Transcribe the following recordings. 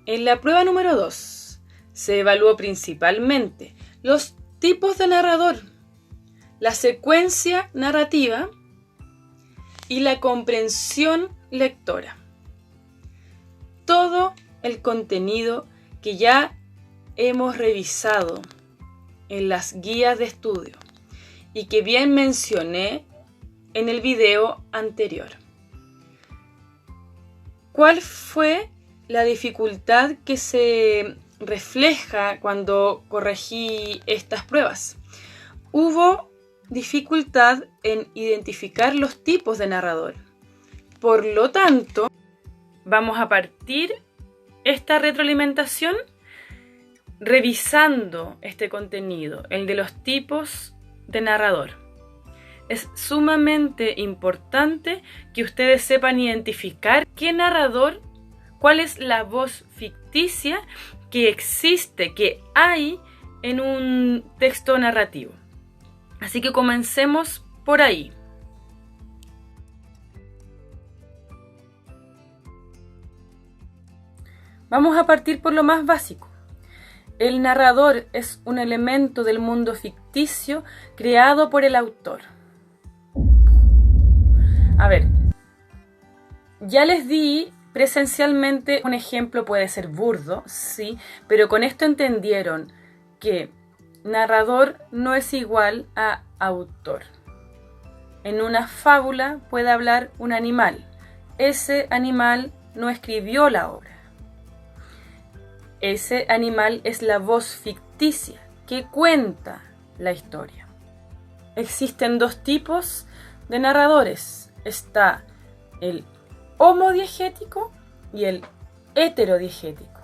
En la prueba número 2 se evaluó principalmente los tipos de narrador, la secuencia narrativa y la comprensión lectora. Todo el contenido que ya hemos revisado en las guías de estudio y que bien mencioné en el video anterior. ¿Cuál fue la dificultad que se refleja cuando corregí estas pruebas? Hubo dificultad en identificar los tipos de narrador. Por lo tanto, vamos a partir esta retroalimentación revisando este contenido, el de los tipos de narrador. Es sumamente importante que ustedes sepan identificar qué narrador, cuál es la voz ficticia que existe, que hay en un texto narrativo. Así que comencemos por ahí. Vamos a partir por lo más básico. El narrador es un elemento del mundo ficticio creado por el autor. A ver, ya les di presencialmente un ejemplo, puede ser burdo, sí, pero con esto entendieron que narrador no es igual a autor. En una fábula puede hablar un animal. Ese animal no escribió la obra. Ese animal es la voz ficticia que cuenta la historia. Existen dos tipos de narradores. Está el homodiegético y el heterodiegético.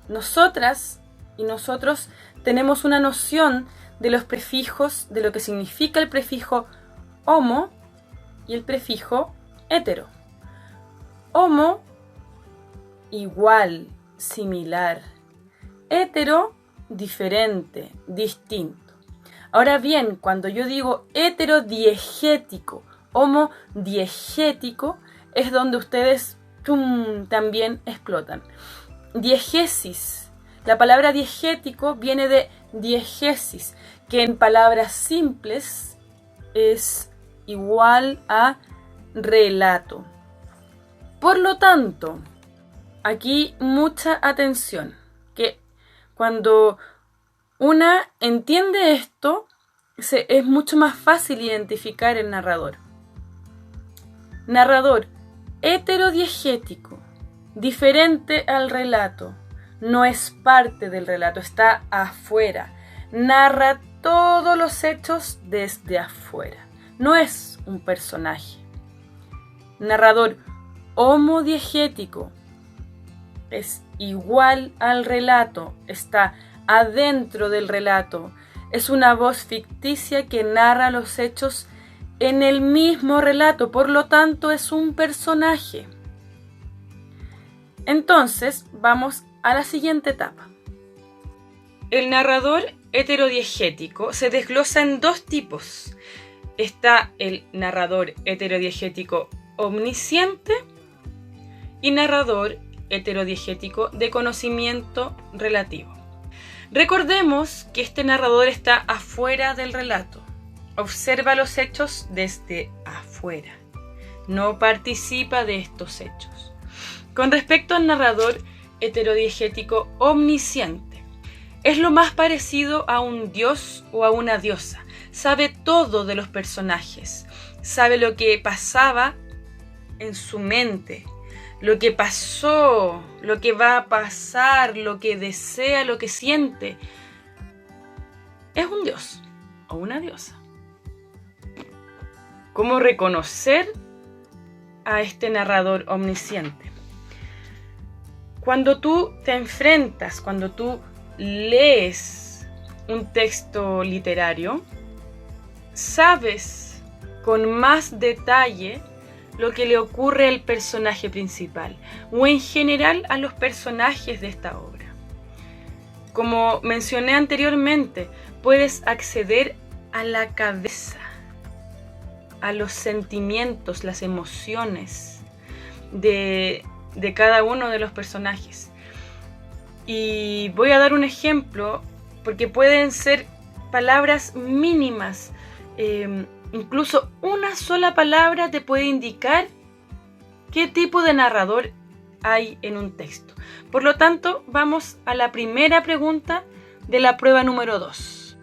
Nosotras y nosotros tenemos una noción de los prefijos, de lo que significa el prefijo homo y el prefijo hetero. Homo, igual, similar. Hetero, diferente, distinto. Ahora bien, cuando yo digo heterodiegético, homodiegético, es donde ustedes también explotan. Diegesis. La palabra diegético viene de diegesis, que en palabras simples es igual a relato. Por lo tanto, aquí mucha atención, que cuando una entiende esto, es mucho más fácil identificar el narrador. Narrador heterodiegético, diferente al relato, no es parte del relato, está afuera, narra todos los hechos desde afuera, no es un personaje. Narrador homodiegético, es igual al relato, está adentro del relato, es una voz ficticia que narra los hechos en el mismo relato, por lo tanto es un personaje. Entonces, vamos a la siguiente etapa. El narrador heterodiegético se desglosa en dos tipos. Está el narrador heterodiegético omnisciente y narrador heterodiegético de conocimiento relativo. Recordemos que este narrador está afuera del relato. Observa los hechos desde afuera. No participa de estos hechos. Con respecto al narrador heterodiegético omnisciente, es lo más parecido a un dios o a una diosa. Sabe todo de los personajes. Sabe lo que pasaba en su mente, lo que pasó, lo que va a pasar, lo que desea, lo que siente. Es un dios o una diosa. ¿Cómo reconocer a este narrador omnisciente? Cuando tú te enfrentas, cuando tú lees un texto literario, sabes con más detalle lo que le ocurre al personaje principal o en general a los personajes de esta obra. Como mencioné anteriormente, puedes acceder a la cabeza, a los sentimientos, las emociones de de cada uno de los personajes. Y voy a dar un ejemplo, porque pueden ser palabras mínimas. Incluso una sola palabra te puede indicar qué tipo de narrador hay en un texto. Por lo tanto, vamos a la primera pregunta de la prueba número 2.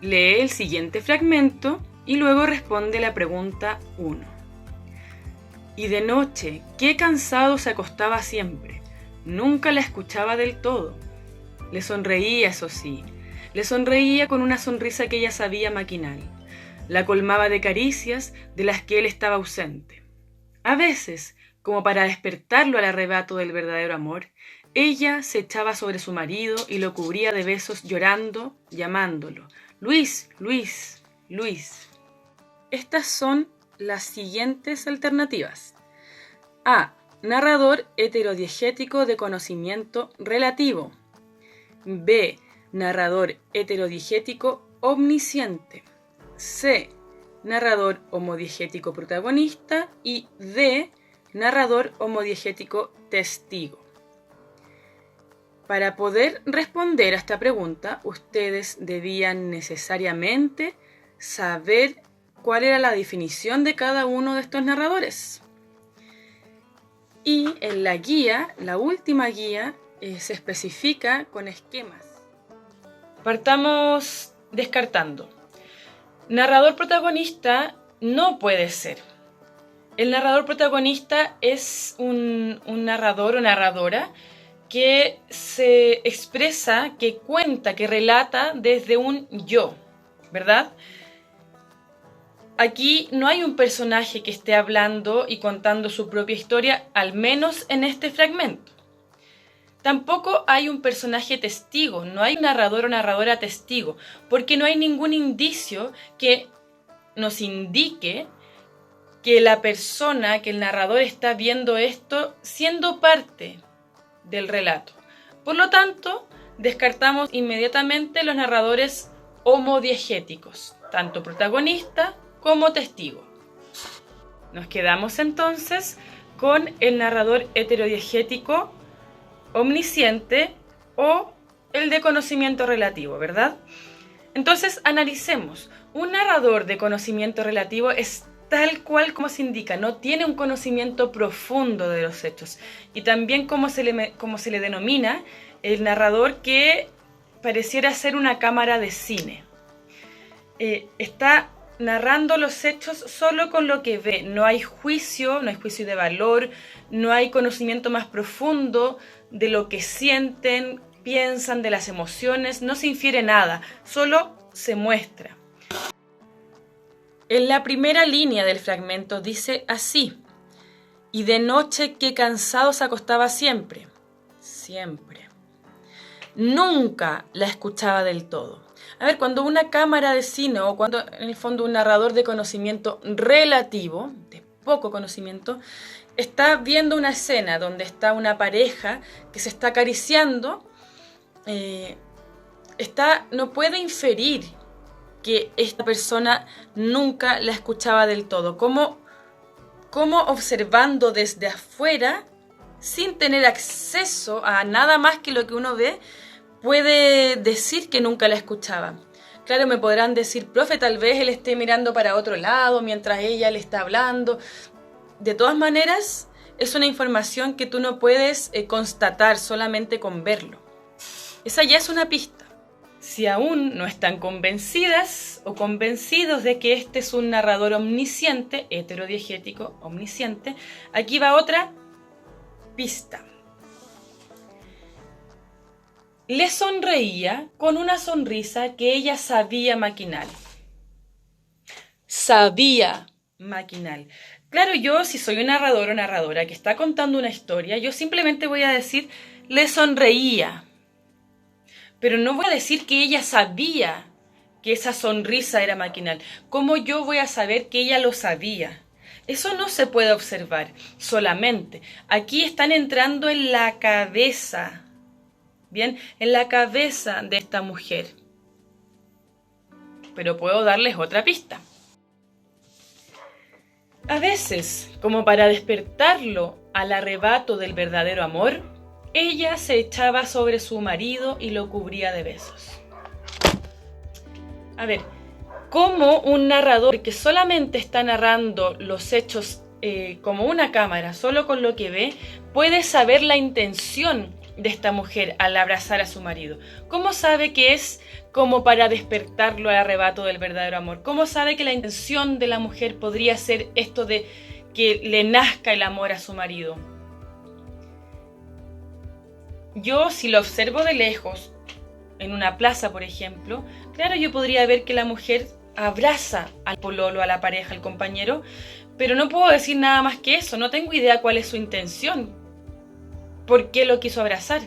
Lee el siguiente fragmento y luego responde la pregunta 1. Y de noche, qué cansado se acostaba siempre. Nunca la escuchaba del todo. Le sonreía, eso sí. Le sonreía con una sonrisa que ella sabía maquinal. La colmaba de caricias de las que él estaba ausente. A veces, como para despertarlo al arrebato del verdadero amor, ella se echaba sobre su marido y lo cubría de besos llorando, llamándolo. Luis, Luis, Luis. Estas son las siguientes alternativas. A. Narrador heterodiegético de conocimiento relativo. B. Narrador heterodiegético omnisciente. C. Narrador homodiegético protagonista. Y D. Narrador homodiegético testigo. Para poder responder a esta pregunta, ustedes debían necesariamente saber cuál era la definición de cada uno de estos narradores. Y en la guía, la última guía, se especifica con esquemas. Partamos descartando. Narrador protagonista no puede ser. El narrador protagonista es un narrador o narradora que se expresa, que cuenta, que relata desde un yo, ¿verdad? Aquí no hay un personaje que esté hablando y contando su propia historia, al menos en este fragmento. Tampoco hay un personaje testigo, no hay un narrador o narradora testigo, porque no hay ningún indicio que nos indique que la persona, que el narrador está viendo esto siendo parte del relato. Por lo tanto, descartamos inmediatamente los narradores homodiegéticos, tanto protagonista como testigo. Nos quedamos entonces con el narrador heterodiegético omnisciente o el de conocimiento relativo, ¿verdad? Entonces analicemos. Un narrador de conocimiento relativo es tal cual como se indica, no tiene un conocimiento profundo de los hechos. Y también como se le denomina, el narrador que pareciera ser una cámara de cine. Está narrando los hechos solo con lo que ve. No hay juicio de valor, no hay conocimiento más profundo de lo que sienten, piensan, de las emociones, no se infiere nada, solo se muestra. En la primera línea del fragmento dice así: y de noche qué cansado se acostaba siempre. Siempre. Nunca la escuchaba del todo. A ver, cuando una cámara de cine o cuando en el fondo un narrador de conocimiento relativo, de poco conocimiento, está viendo una escena donde está una pareja que se está acariciando, no puede inferir que esta persona nunca la escuchaba del todo. Como observando desde afuera, sin tener acceso a nada más que lo que uno ve, puede decir que nunca la escuchaba. Claro, me podrán decir, profe, tal vez él esté mirando para otro lado mientras ella le está hablando. De todas maneras, es una información que tú no puedes constatar solamente con verlo. Esa ya es una pista. Si aún no están convencidas o convencidos de que este es un narrador omnisciente, heterodiegético, omnisciente, aquí va otra pista. Le sonreía con una sonrisa que ella sabía maquinal. Sabía maquinal. Claro, yo si soy un narrador o narradora que está contando una historia, yo simplemente voy a decir, le sonreía. Pero no voy a decir que ella sabía que esa sonrisa era maquinal. ¿Cómo yo voy a saber que ella lo sabía? Eso no se puede observar solamente. Aquí están entrando en la cabeza, ¿bien? En la cabeza de esta mujer. Pero puedo darles otra pista. A veces, como para despertarlo al arrebato del verdadero amor, ella se echaba sobre su marido y lo cubría de besos. A ver, ¿cómo un narrador que solamente está narrando los hechos como una cámara, solo con lo que ve, puede saber la intención de esta mujer al abrazar a su marido? ¿Cómo sabe que es como para despertarlo al arrebato del verdadero amor? ¿Cómo sabe que la intención de la mujer podría ser esto de que le nazca el amor a su marido? Yo, si lo observo de lejos, en una plaza, por ejemplo, claro, yo podría ver que la mujer abraza al pololo, a la pareja, al compañero, pero no puedo decir nada más que eso. No tengo idea cuál es su intención. ¿Por qué lo quiso abrazar?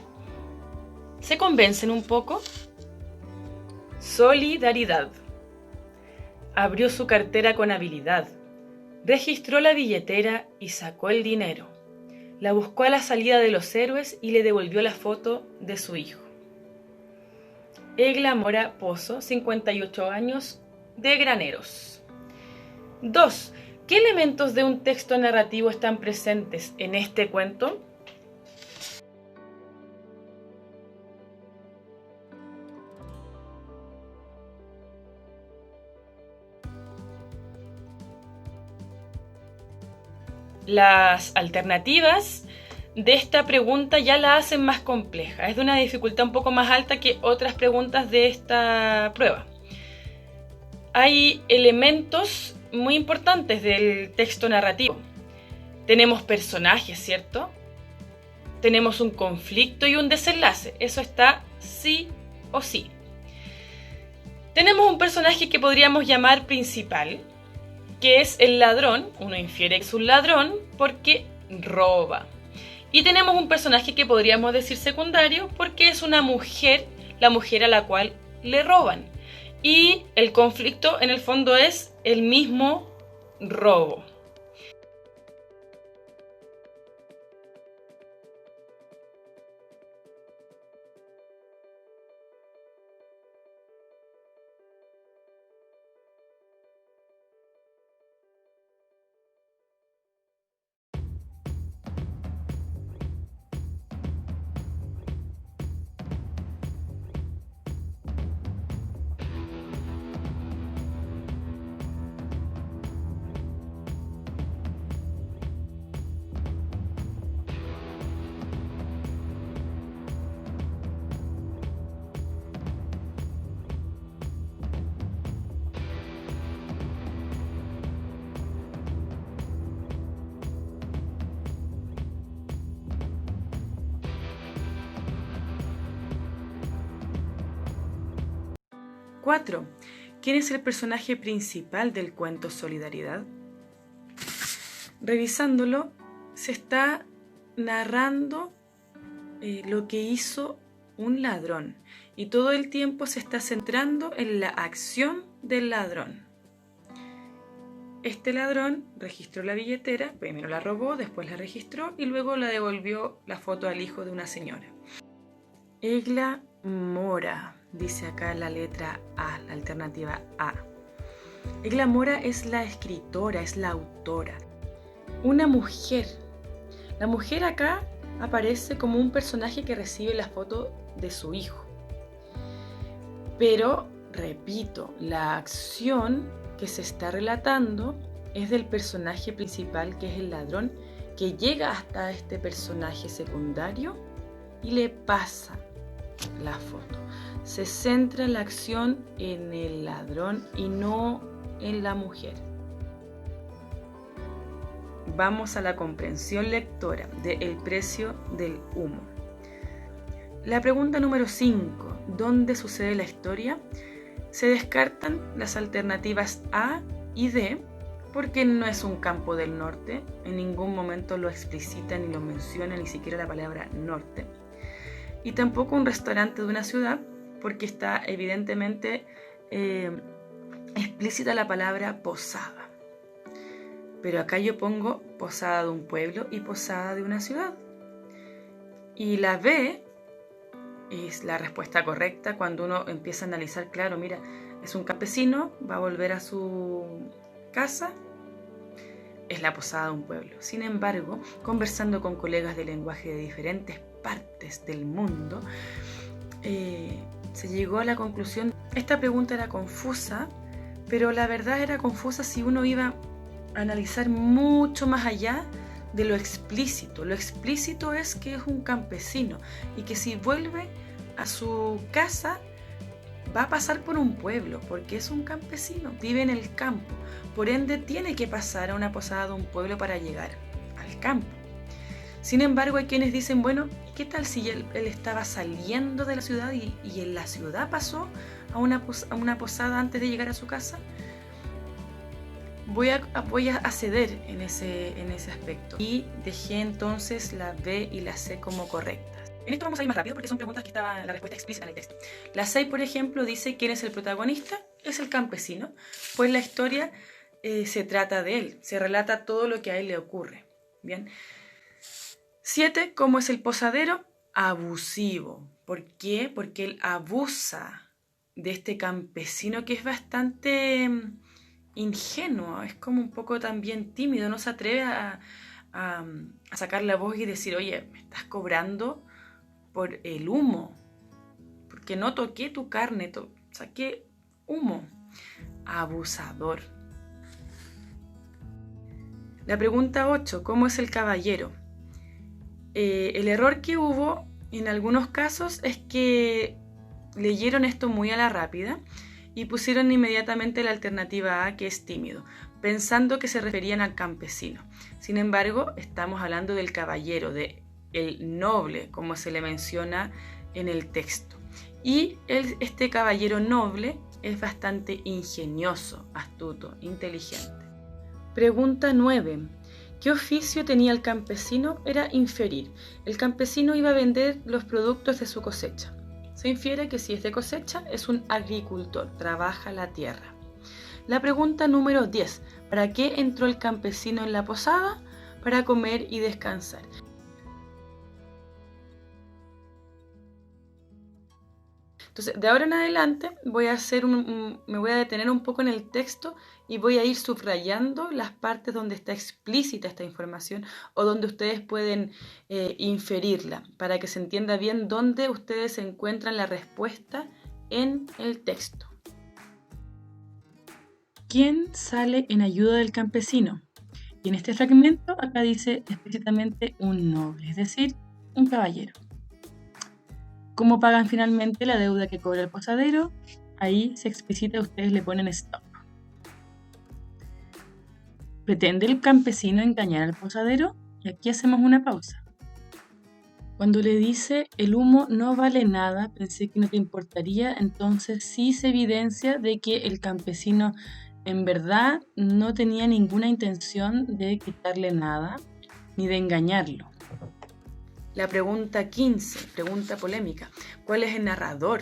¿Se convencen un poco? Solidaridad. Abrió su cartera con habilidad. Registró la billetera y sacó el dinero. La buscó a la salida de los héroes y le devolvió la foto de su hijo. Egla Mora Pozo, 58 años, de Graneros. 2. ¿Qué elementos de un texto narrativo están presentes en este cuento? Las alternativas de esta pregunta ya la hacen más compleja. Es de una dificultad un poco más alta que otras preguntas de esta prueba. Hay elementos muy importantes del texto narrativo. Tenemos personajes, ¿cierto? Tenemos un conflicto y un desenlace. Eso está sí o sí. Tenemos un personaje que podríamos llamar principal, que es el ladrón. Uno infiere que es un ladrón porque roba. Y tenemos un personaje que podríamos decir secundario porque es una mujer, la mujer a la cual le roban. Y el conflicto en el fondo es el mismo robo. Cuatro. ¿Quién es el personaje principal del cuento Solidaridad? Revisándolo, se está narrando lo que hizo un ladrón y todo el tiempo se está centrando en la acción del ladrón. Este ladrón registró la billetera, primero la robó, después la registró y luego la devolvió la foto al hijo de una señora. Egla Mora, dice acá la letra A, la alternativa A. Egla Mora es la escritora, es la autora. Una mujer. La mujer acá aparece como un personaje que recibe la foto de su hijo. Pero, repito, la acción que se está relatando es del personaje principal, que es el ladrón, que llega hasta este personaje secundario y le pasa la foto. Se centra la acción en el ladrón y no en la mujer. Vamos a la comprensión lectora de El precio del humo. La pregunta número 5. ¿Dónde sucede la historia? Se descartan las alternativas A y D porque no es un campo del norte. En ningún momento lo explicita ni lo menciona, ni siquiera la palabra norte. Y tampoco un restaurante de una ciudad porque está evidentemente explícita la palabra posada. Pero acá yo pongo posada de un pueblo y posada de una ciudad. Y la B es la respuesta correcta cuando uno empieza a analizar, claro, mira, es un campesino, va a volver a su casa, es la posada de un pueblo. Sin embargo, conversando con colegas de lenguaje de diferentes partes del mundo, se llegó a la conclusión, esta pregunta era confusa, pero la verdad era confusa si uno iba a analizar mucho más allá de lo explícito. Lo explícito es que es un campesino y que si vuelve a su casa va a pasar por un pueblo, porque es un campesino, vive en el campo, por ende tiene que pasar a una posada de un pueblo para llegar al campo. Sin embargo, hay quienes dicen, bueno, ¿qué tal si él estaba saliendo de la ciudad y en la ciudad pasó a una posada antes de llegar a su casa? Voy a ceder en ese aspecto y dejé entonces la B y la C como correctas. En esto vamos a ir más rápido porque son preguntas que estaba la respuesta explícita en el texto. La 6, por ejemplo, dice ¿quién es el protagonista? Es el campesino, pues la historia se trata de él, se relata todo lo que a él le ocurre. Bien. 7, ¿cómo es el posadero? Abusivo. ¿Por qué? Porque él abusa de este campesino que es bastante ingenuo, es como un poco también tímido, no se atreve a sacar la voz y decir, oye, me estás cobrando por el humo, porque no toqué tu carne, saqué humo. Abusador. La pregunta 8, ¿cómo es el caballero? El error que hubo en algunos casos es que leyeron esto muy a la rápida y pusieron inmediatamente la alternativa A, que es tímido, pensando que se referían al campesino. Sin embargo, estamos hablando del caballero, del noble, como se le menciona en el texto. Y este caballero noble es bastante ingenioso, astuto, inteligente. Pregunta 9. ¿Qué oficio tenía el campesino? Era inferir. El campesino iba a vender los productos de su cosecha. Se infiere que si es de cosecha, es un agricultor, trabaja la tierra. La pregunta número 10. ¿Para qué entró el campesino en la posada? Para comer y descansar. Entonces, de ahora en adelante me voy a detener un poco en el texto y voy a ir subrayando las partes donde está explícita esta información o donde ustedes pueden inferirla, para que se entienda bien dónde ustedes encuentran la respuesta en el texto. ¿Quién sale en ayuda del campesino? Y en este fragmento acá dice explícitamente un noble, es decir, un caballero. ¿Cómo pagan finalmente la deuda que cobra el posadero? Ahí se explicita, ustedes le ponen stop. ¿Pretende el campesino engañar al posadero? Y aquí hacemos una pausa. Cuando le dice el humo no vale nada, pensé que no te importaría, entonces sí se evidencia de que el campesino en verdad no tenía ninguna intención de quitarle nada ni de engañarlo. La pregunta 15, pregunta polémica. ¿Cuál es el narrador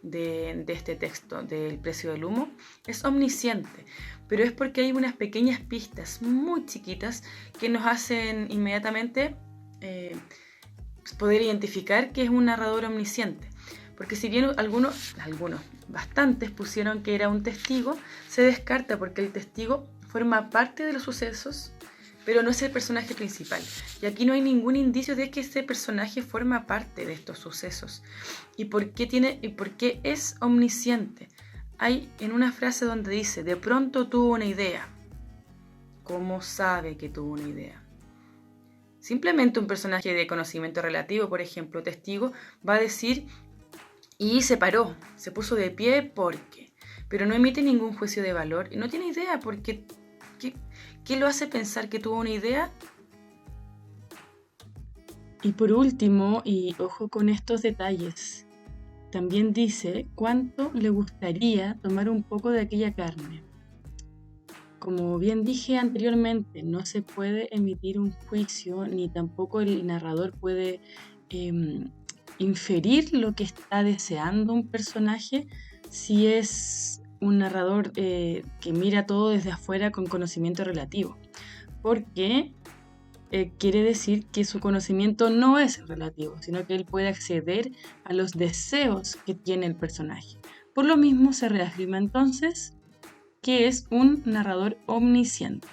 de este texto, del precio del humo? Es omnisciente, pero es porque hay unas pequeñas pistas muy chiquitas que nos hacen inmediatamente poder identificar que es un narrador omnisciente. Porque si bien bastantes pusieron que era un testigo, se descarta porque el testigo forma parte de los sucesos, pero no es el personaje principal. Y aquí no hay ningún indicio de que ese personaje forma parte de estos sucesos. ¿Y por qué es omnisciente? Hay en una frase donde dice, de pronto tuvo una idea. ¿Cómo sabe que tuvo una idea? Simplemente un personaje de conocimiento relativo, por ejemplo, testigo, va a decir, y se paró, se puso de pie porque, pero no emite ningún juicio de valor y no tiene idea porque... ¿Qué lo hace pensar que tuvo una idea? Y por último, y ojo con estos detalles, también dice cuánto le gustaría tomar un poco de aquella carne. Como bien dije anteriormente, no se puede emitir un juicio ni tampoco el narrador puede inferir lo que está deseando un personaje si es un narrador que mira todo desde afuera con conocimiento relativo, porque quiere decir que su conocimiento no es relativo, sino que él puede acceder a los deseos que tiene el personaje. Por lo mismo se reafirma entonces que es un narrador omnisciente.